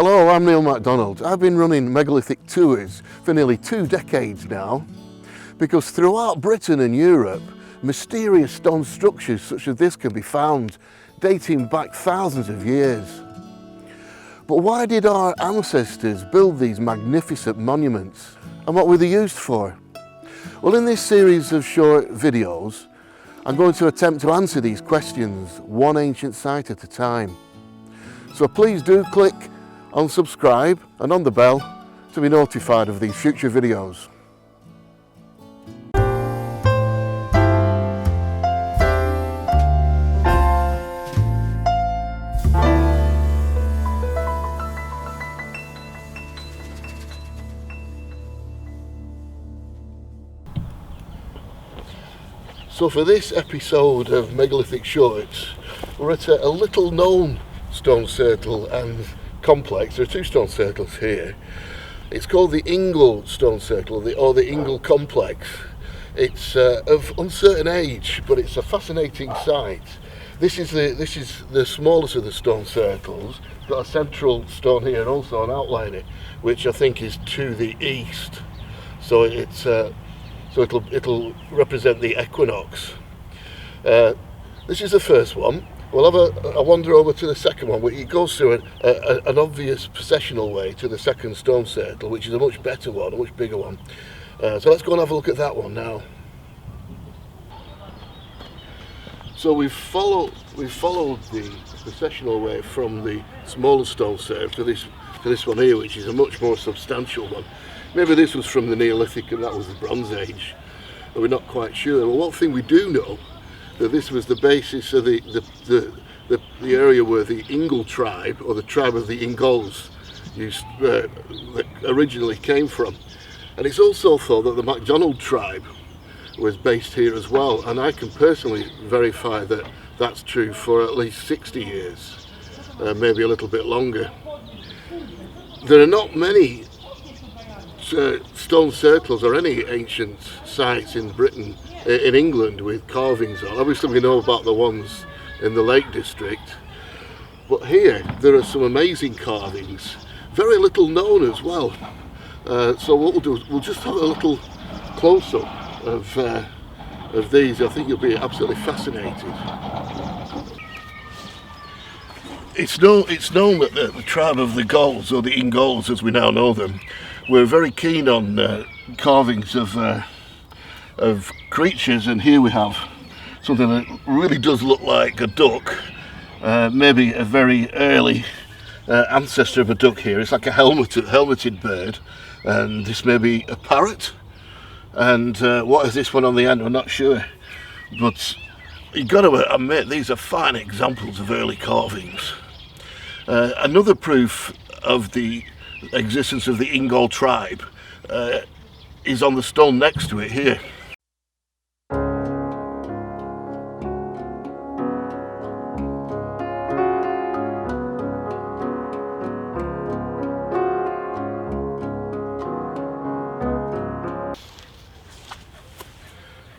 Hello, I'm Neil MacDonald. I've been running megalithic tours for nearly 2 decades now because throughout Britain and Europe, mysterious stone structures such as this can be found dating back thousands of years. But why did our ancestors build these magnificent monuments and what were they used for? Well, in this series of short videos, I'm going to attempt to answer these questions one ancient site at a time. So please do click on subscribe and on the bell to be notified of these future videos. So for this episode of Megalithic Shorts, we're at a little known stone circle and complex. There are 2 stone circles here. It's called the Ingol stone circle or the Ingol complex. It's of uncertain age, but it's a fascinating site. This is the smallest of the stone circles. It's got a central stone here and also an outliner, which I think is to the east. So it'll represent the equinox. This is the first one. We'll have a wander over to the second one, where it goes through an obvious processional way to the second stone circle, which is a much better one, a much bigger one. So let's go and have a look at that one now. So we've followed the processional way from the smaller stone circle to this one here, which is a much more substantial one. Maybe this was from the Neolithic and that was the Bronze Age, but we're not quite sure. Well, one thing we do know, that this was the basis of the area where the Ingol tribe, or the tribe of the Ingols, originally came from. And it's also thought that the MacDonald tribe was based here as well, and I can personally verify that that's true for at least 60 years, maybe a little bit longer. There are not many stone circles or any ancient sites in Britain, in England, with carvings on. Obviously we know about the ones in the Lake District, but here there are some amazing carvings, very little known as well. So what we'll do is we'll just have a little close-up of these. I think you'll be absolutely fascinated. It's known that the tribe of the Gauls, or the Ingols as we now know them, were very keen on carvings of creatures, and here we have something that really does look like a duck, maybe a very early ancestor of a duck here. It's like a helmeted bird, and this may be a parrot, and what is this one on the end? I'm not sure, but you've got to admit these are fine examples of early carvings. Another proof of the existence of the Ingol tribe is on the stone next to it here.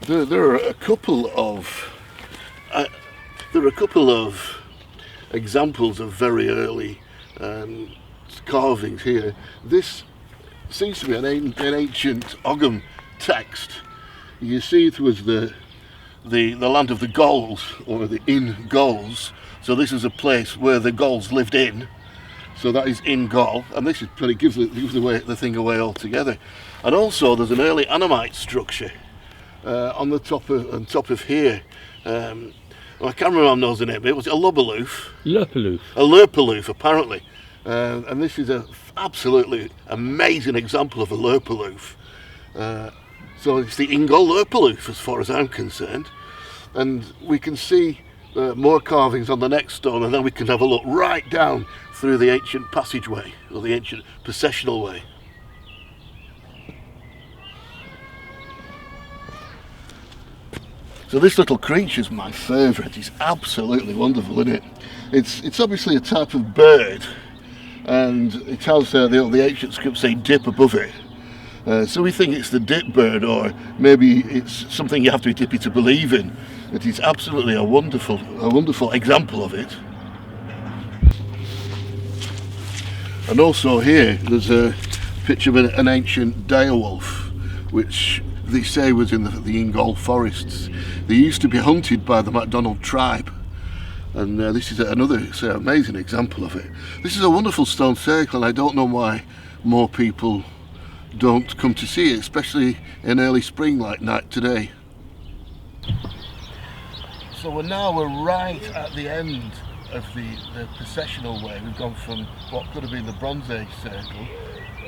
There are a couple of examples of very early carvings here. This seems to be an ancient Ogham text. You see it was the land of the Gauls, or the Ingauls. So this is a place where the Gauls lived in. So that is Ingol, and this is pretty gives the thing away altogether. And also there's an early Annamite structure on top of here. I can't remember my nose in it, but it was a Lurpaloof. A Lurpaloof, apparently. And this is an absolutely amazing example of a Lurpaloof. So it's the Ingol Lurpaloof as far as I'm concerned. And we can see more carvings on the next stone, and then we can have a look right down through the ancient passageway, or the ancient processional way. So this little creature is my favourite. It's absolutely wonderful, isn't it? It's obviously a type of bird, and it has the ancient scripts say dip above it. So we think it's the dip bird, or maybe it's something you have to be dippy to believe in. It is absolutely a wonderful example of it. And also here there's a picture of an ancient direwolf, which they say was in the Ingol forests. They used to be hunted by the McDonald tribe, and this is another amazing example of it. This is a wonderful stone circle, and I don't know why more people don't come to see it, especially in early spring like night today. So we're right at the end of the processional way. We've gone from what could have been the Bronze Age circle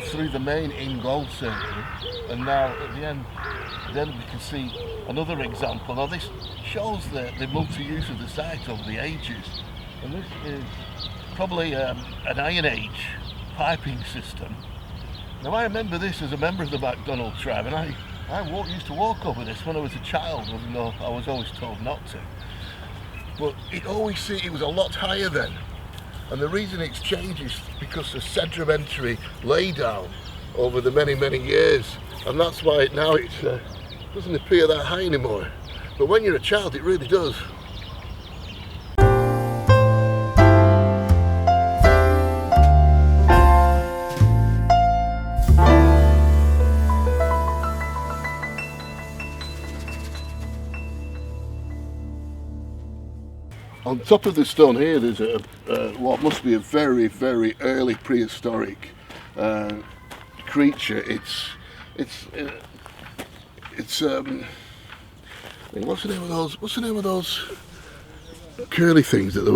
through the main Ingol circle, and now at the end we can see another example. Now this shows the multi-use of the site over the ages, and this is probably an Iron Age piping system. Now I remember this as a member of the McDonald tribe, and I used to walk over this when I was a child, even though I was always told not to. But it was a lot higher then. And the reason it's changed is because of sedimentary laydown over the many years, and that's why now it doesn't appear that high anymore. But when you're a child, it really does. On top of the stone here, there's what must be a very early prehistoric creature. It's what's the name of those curly things that